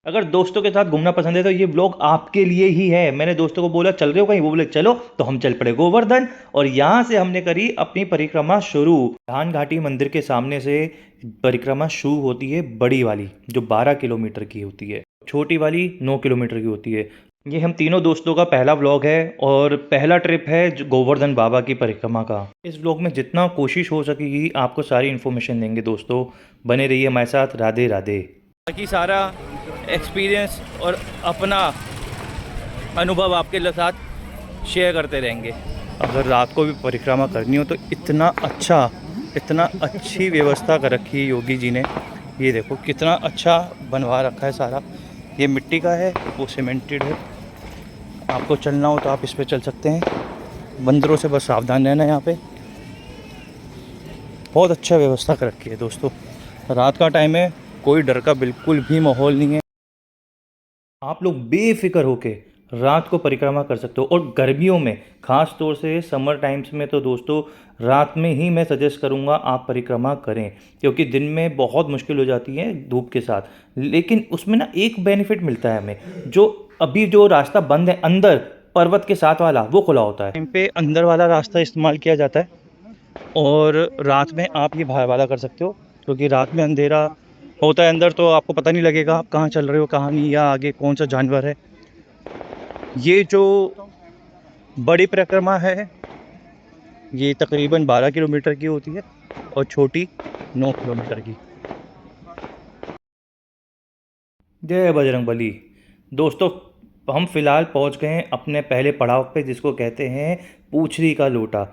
अगर दोस्तों के साथ घूमना पसंद है तो ये ब्लॉग आपके लिए ही है। मैंने दोस्तों को बोला चल रहे हो कहीं, वो बोले चलो, तो हम चल पड़े गोवर्धन। और यहाँ से हमने करी अपनी परिक्रमा शुरू। धान घाटी मंदिर के सामने से परिक्रमा शुरू होती है, बड़ी वाली जो 12 किलोमीटर की होती है, छोटी वाली 9 किलोमीटर की होती है। ये हम तीनों दोस्तों का पहला व्लॉग है और पहला ट्रिप है जो गोवर्धन बाबा की परिक्रमा का। इस व्लॉग में जितना कोशिश हो सकेगी आपको सारी इन्फॉर्मेशन देंगे दोस्तों, बने रहिए हमारे साथ। राधे राधे। बाकी सारा एक्सपीरियंस और अपना अनुभव आपके साथ शेयर करते रहेंगे। अगर रात को भी परिक्रमा करनी हो तो इतना अच्छी व्यवस्था कर रखी है योगी जी ने। ये देखो कितना अच्छा बनवा रखा है सारा। ये मिट्टी का है, वो सीमेंटेड है। आपको चलना हो तो आप इस पे चल सकते हैं। बंदरों से बस सावधान रहना। यहाँ पे बहुत अच्छा व्यवस्था कर रखी है दोस्तों। रात का टाइम है, कोई डर का बिल्कुल भी माहौल नहीं है। आप लोग बेफिक्र होके रात को परिक्रमा कर सकते हो। और गर्मियों में ख़ास तौर से समर टाइम्स में तो दोस्तों रात में ही मैं सजेस्ट करूँगा आप परिक्रमा करें, क्योंकि दिन में बहुत मुश्किल हो जाती है धूप के साथ। लेकिन उसमें ना एक बेनिफिट मिलता है हमें, जो अभी जो रास्ता बंद है अंदर पर्वत के साथ वाला, वो खुला होता है। टाइम पे अंदर वाला रास्ता इस्तेमाल किया जाता है और रात में आप ये बाहर वाला कर सकते हो, क्योंकि रात में अंधेरा होता है अंदर, तो आपको पता नहीं लगेगा आप कहाँ चल रहे हो कहाँ नहीं, या आगे कौन सा जानवर है। ये जो बड़ी परिक्रमा है ये तकरीबन 12 किलोमीटर की होती है और छोटी 9 किलोमीटर की। जय बजरंगबली। दोस्तों हम फिलहाल पहुंच गए हैं अपने पहले पड़ाव पे, जिसको कहते हैं पूछरी का लोटा।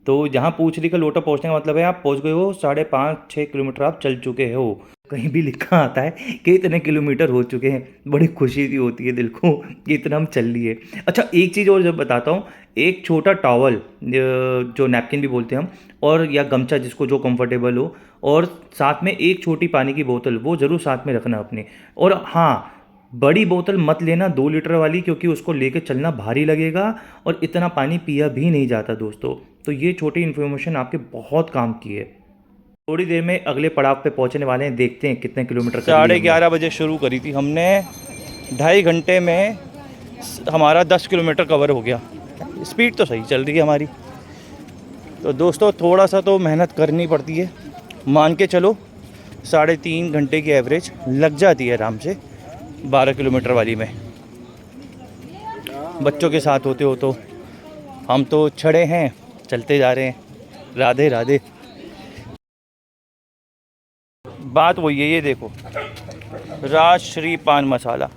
तो जहाँ पूछरी का लोटा पहुंचने का मतलब है आप पहुंच गए हो, 5.5-6 किलोमीटर आप चल चुके हो। कहीं भी लिखा आता है कि इतने किलोमीटर हो चुके हैं, बड़ी खुशी सी होती है दिल को कि इतना हम चल लिए। अच्छा एक चीज़ और जब बताता हूँ, एक छोटा टॉवल जो नैपकिन भी बोलते हैं हम, और या गमछा जिसको जो कंफर्टेबल हो, और साथ में एक छोटी पानी की बोतल वो ज़रूर साथ में रखना अपने। और हाँ, बड़ी बोतल मत लेना 2 लीटर वाली, क्योंकि उसको लेके चलना भारी लगेगा और इतना पानी पिया भी नहीं जाता दोस्तों। तो ये छोटी इन्फॉर्मेशन आपके बहुत काम की है। थोड़ी देर में अगले पड़ाव पे पहुंचने वाले हैं, देखते हैं कितने किलोमीटर। 11:30 बजे शुरू करी थी हमने, 2.5 घंटे में हमारा 10 किलोमीटर कवर हो गया। स्पीड तो सही चल रही है हमारी। तो दोस्तों थोड़ा सा तो मेहनत करनी पड़ती है, मान के चलो 3.5 घंटे की एवरेज लग जाती है आराम से 12 किलोमीटर वाली में। बच्चों के साथ होते हो तो हम तो छड़े हैं, चलते जा रहे हैं। राधे राधे। बात वही है, ये देखो राजश्री पान मसाला।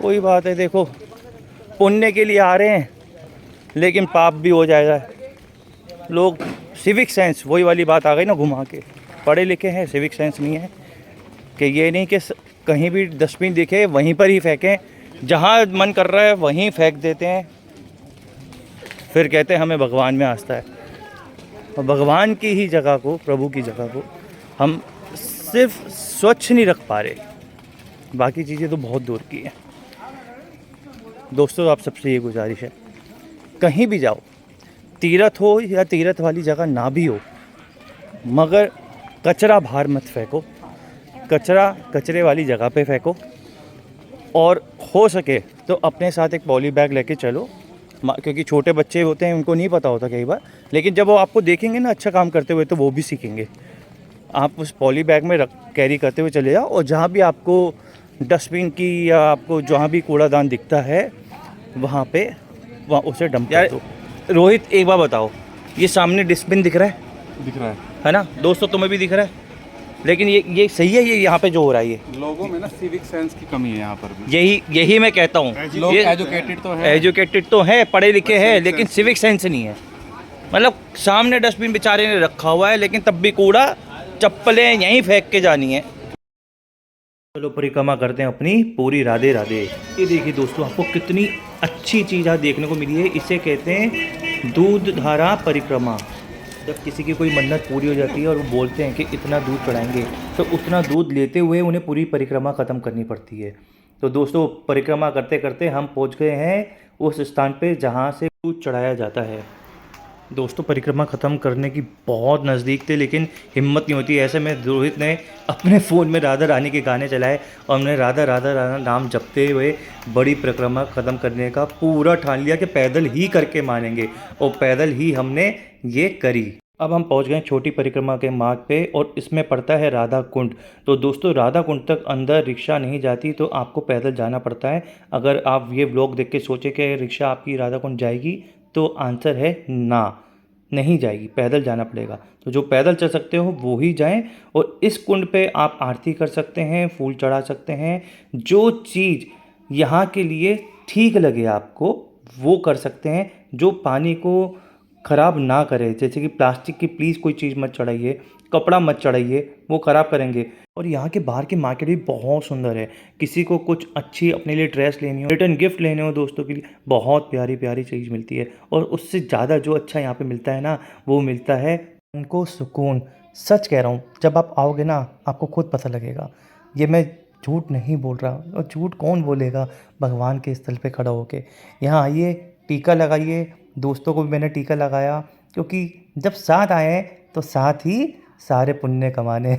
कोई बात है, देखो पुण्य के लिए आ रहे हैं लेकिन पाप भी हो जाएगा। लोग सिविक सेंस, वही वाली बात आ गई ना घुमा के। पढ़े लिखे हैं, सिविक सेंस नहीं है कि ये नहीं कि कहीं भी डस्टबिन दिखे वहीं पर ही फेंकें, जहाँ मन कर रहा है वहीं फेंक देते हैं। फिर कहते हैं हमें भगवान में आस्था है। और भगवान की ही जगह को, प्रभु की जगह को हम सिर्फ स्वच्छ नहीं रख पा रहे, बाकी चीज़ें तो बहुत दूर की हैं। दोस्तों आप सबसे ये गुजारिश है, कहीं भी जाओ, तीर्थ हो या तीर्थ वाली जगह ना भी हो, मगर कचरा बाहर मत फेंको। कचरा कचरे वाली जगह पे फेंको, और हो सके तो अपने साथ एक पॉली बैग लेके चलो, क्योंकि छोटे बच्चे होते हैं उनको नहीं पता होता कई बार, लेकिन जब वो आपको देखेंगे ना अच्छा काम करते हुए तो वो भी सीखेंगे। आप उस पॉली बैग में कैरी करते हुए चले जाओ, और जहाँ भी आपको डस्टबिन की या आपको जहाँ भी कूड़ादान दिखता है वहाँ उसे डंप कर दो। रोहित एक बार बताओ, ये सामने डस्टबिन दिख रहा है ना दोस्तों, तुम्हें भी दिख रहा है, लेकिन ये सही है? ये यहाँ पे जो हो रहा है, ये लोगों में ना सिविक सेंस की कमी है यहाँ पर भी। यही मैं कहता हूँ। लोग एजुकेटेड तो है, पढ़े लिखे हैं, लेकिन सिविक सेंस नहीं है। मतलब सामने डस्टबिन बेचारे ने रखा हुआ है, लेकिन तब भी कूड़ा चप्पलें यहीं फेंक के जानी है। चलो परिक्रमा करते हैं अपनी पूरी। राधे राधे। ये देखिए दोस्तों, आपको कितनी अच्छी चीज़ आज देखने को मिली है। इसे कहते हैं दूध धारा परिक्रमा। जब किसी की कोई मन्नत पूरी हो जाती है और वो बोलते हैं कि इतना दूध चढ़ाएंगे, तो उतना दूध लेते हुए उन्हें पूरी परिक्रमा ख़त्म करनी पड़ती है। तो दोस्तों परिक्रमा करते करते हम पहुंच गए हैं उस स्थान पे जहां से दूध चढ़ाया जाता है। दोस्तों परिक्रमा ख़त्म करने की बहुत नज़दीक थे, लेकिन हिम्मत नहीं होती। ऐसे में रोहित ने अपने फ़ोन में राधा रानी के गाने चलाए और हमने राधा राधा राधा नाम जपते हुए बड़ी परिक्रमा ख़त्म करने का पूरा ठान लिया कि पैदल ही करके मानेंगे, और पैदल ही हमने ये करी। अब हम पहुंच गए छोटी परिक्रमा के मार्ग पे, और इसमें पड़ता है राधा कुंड। तो दोस्तों राधा कुंड तक अंदर रिक्शा नहीं जाती, तो आपको पैदल जाना पड़ता है। अगर आप ये व्लॉग देख के सोचे कि रिक्शा आपकी राधा कुंड जाएगी, तो आंसर है ना, नहीं जाएगी, पैदल जाना पड़ेगा। तो जो पैदल चल सकते हो वो ही जाएं। और इस कुंड पे आप आरती कर सकते हैं, फूल चढ़ा सकते हैं, जो चीज़ यहाँ के लिए ठीक लगे आपको वो कर सकते हैं, जो पानी को ख़राब ना करे। जैसे कि प्लास्टिक की प्लीज़ कोई चीज़ मत चढ़ाइए, कपड़ा मत चढ़ाइए, वो ख़राब करेंगे। और यहाँ के बाहर की मार्केट भी बहुत सुंदर है। किसी को कुछ अच्छी अपने लिए ड्रेस लेनी हो, रिटर्न गिफ्ट लेने हो दोस्तों के लिए, बहुत प्यारी प्यारी चीज़ मिलती है। और उससे ज़्यादा जो अच्छा यहाँ पे मिलता है ना, वो मिलता है उनको सुकून। सच कह रहा हूँ, जब आप आओगे ना आपको खुद पता लगेगा। ये मैं झूठ नहीं बोल रहा, और झूठ कौन बोलेगा भगवान के स्थल पे खड़ा होके। यहाँ आइए, टीका लगाइए। दोस्तों को भी मैंने टीका लगाया, क्योंकि जब साथ आए हैं तो साथ ही सारे पुण्य कमाने।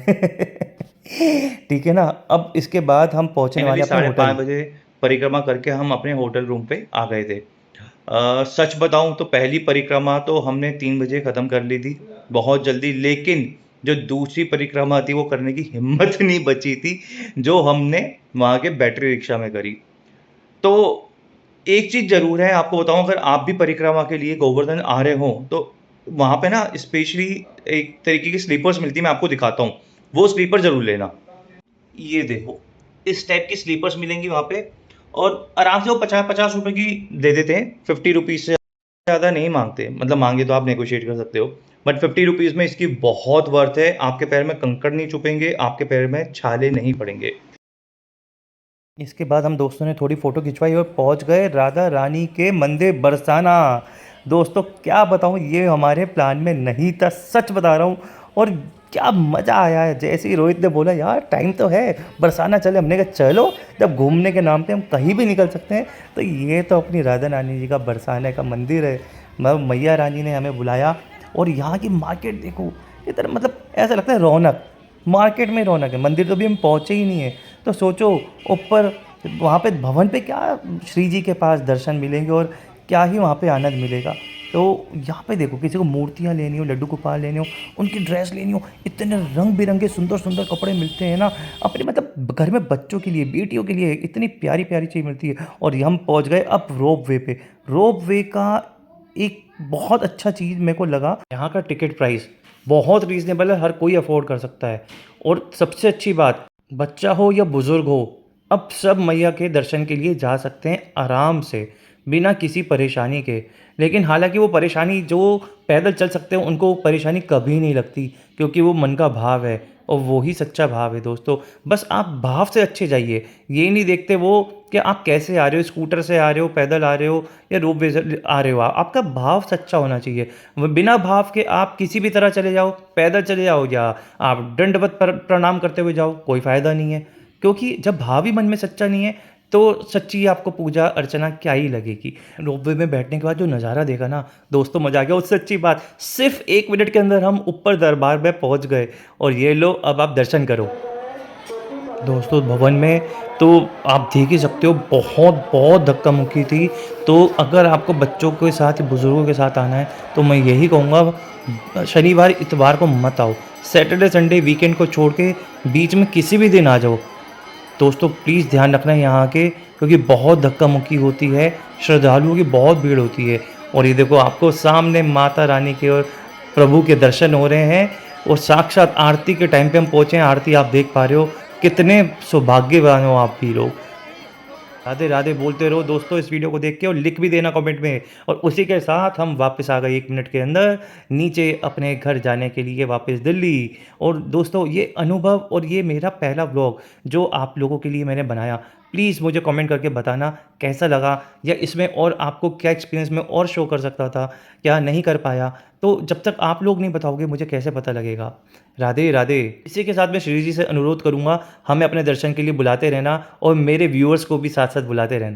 ठीक है ना। अब इसके बाद हम पहुंचने वाले अपने होटल। 5:30 बजे परिक्रमा करके हम अपने होटल रूम पे आ गए थे। सच बताऊं तो पहली परिक्रमा तो हमने 3 बजे ख़त्म कर ली थी, बहुत जल्दी। लेकिन जो दूसरी परिक्रमा थी वो करने की हिम्मत नहीं बची थी, जो हमने वहाँ के बैटरी रिक्शा में करी। तो एक चीज़ ज़रूर है, आपको बताऊं, अगर आप भी परिक्रमा के लिए गोवर्धन आ रहे हो तो वहाँ पे ना स्पेशली एक तरीके की स्लीपर्स मिलती है, मैं आपको दिखाता हूँ। वो स्लीपर ज़रूर लेना। ये देखो, इस टाइप की स्लीपर्स मिलेंगी वहाँ पे, और आराम से वो 50-50 रुपए की दे देते हैं। 50 रुपीज़ से ज़्यादा नहीं मांगते, मतलब मांगे तो आप नेगोशिएट कर सकते हो, बट 50 रुपीज़ में इसकी बहुत वर्थ है। आपके पैर में कंकड़ नहीं चुभेंगे, आपके पैर में छाले नहीं पड़ेंगे। इसके बाद हम दोस्तों ने थोड़ी फ़ोटो खिंचवाई और पहुंच गए राधा रानी के मंदिर बरसाना। दोस्तों क्या बताऊं, ये हमारे प्लान में नहीं था, सच बता रहा हूं। और क्या मज़ा आया है। जैसे ही रोहित ने बोला यार टाइम तो है, बरसाना चले, हमने कहा चलो, जब घूमने के नाम पे हम कहीं भी निकल सकते हैं तो ये तो अपनी राधा रानी जी का बरसाने का मंदिर है। मैया रानी ने हमें बुलाया। और यहाँ की मार्केट देखो, इतना मतलब ऐसा लगता है रौनक, मार्केट में रौनक है। मंदिर तो भी हम पहुँचे ही नहीं है, तो सोचो ऊपर वहाँ पे भवन पे क्या श्री जी के पास दर्शन मिलेंगे, और क्या ही वहाँ पे आनंद मिलेगा। तो यहाँ पे देखो, किसी को मूर्तियाँ लेनी हो, लड्डू गोपाल लेने हो, उनकी ड्रेस लेनी हो, इतने रंग बिरंगे सुंदर सुंदर कपड़े मिलते हैं ना अपने, मतलब घर में बच्चों के लिए, बेटियों के लिए इतनी प्यारी प्यारी चीज़ मिलती है। और हम पहुँच गए अब रोप वे पे। रोप वे का एक बहुत अच्छा चीज़ मेरे को लगा, यहाँ का टिकट प्राइस बहुत रीज़नेबल है, हर कोई अफोर्ड कर सकता है। और सबसे अच्छी बात, बच्चा हो या बुज़ुर्ग हो, अब सब मैया के दर्शन के लिए जा सकते हैं आराम से, बिना किसी परेशानी के। लेकिन हालांकि वो परेशानी, जो पैदल चल सकते हैं उनको परेशानी कभी नहीं लगती, क्योंकि वो मन का भाव है, और वो ही सच्चा भाव है दोस्तों। बस आप भाव से अच्छे जाइए, ये नहीं देखते वो कि आप कैसे आ रहे हो, स्कूटर से आ रहे हो, पैदल आ रहे हो, या रोप वे से आ रहे हो। आपका भाव सच्चा होना चाहिए। बिना भाव के आप किसी भी तरह चले जाओ, पैदल चले जाओ या आप दंडवत प्रणाम करते हुए जाओ, कोई फ़ायदा नहीं है। क्योंकि जब भाव ही मन में सच्चा नहीं है, तो सच्ची आपको पूजा अर्चना क्या ही लगेगी। रोपवे में बैठने के बाद जो नज़ारा देखा ना दोस्तों, मज़ा आ गया। उससे अच्छी बात, सिर्फ 1 मिनट के अंदर हम ऊपर दरबार में पहुंच गए, और ये लो अब आप दर्शन करो। दोस्तों भवन में तो आप देख ही सकते हो, बहुत बहुत धक्का मुक्की थी। तो अगर आपको बच्चों के साथ, बुज़ुर्गों के साथ आना है, तो मैं यही कहूँगा शनिवार इतवार को मत आओ। सैटरडे संडे वीकेंड को छोड़ के बीच में किसी भी दिन आ जाओ। दोस्तों प्लीज़ ध्यान रखना यहाँ के, क्योंकि बहुत धक्का मुक्की होती है, श्रद्धालुओं की बहुत भीड़ होती है। और ये देखो, आपको सामने माता रानी के और प्रभु के दर्शन हो रहे हैं, और साक्षात आरती के टाइम पे हम पहुँचे हैं। आरती आप देख पा रहे हो, कितने सौभाग्यवान हो आप भी लोग। राधे राधे बोलते रहो दोस्तों इस वीडियो को देख के, और लिख भी देना कमेंट में। और उसी के साथ हम वापस आ गए 1 मिनट के अंदर नीचे अपने घर जाने के लिए, वापस दिल्ली। और दोस्तों ये अनुभव और ये मेरा पहला व्लॉग जो आप लोगों के लिए मैंने बनाया, प्लीज़ मुझे कमेंट करके बताना कैसा लगा, या इसमें और आपको क्या एक्सपीरियंस में और शो कर सकता था, क्या नहीं कर पाया। तो जब तक आप लोग नहीं बताओगे मुझे कैसे पता लगेगा। राधे राधे। इसी के साथ मैं श्री जी से अनुरोध करूँगा, हमें अपने दर्शन के लिए बुलाते रहना, और मेरे व्यूअर्स को भी साथ साथ बुलाते रहना।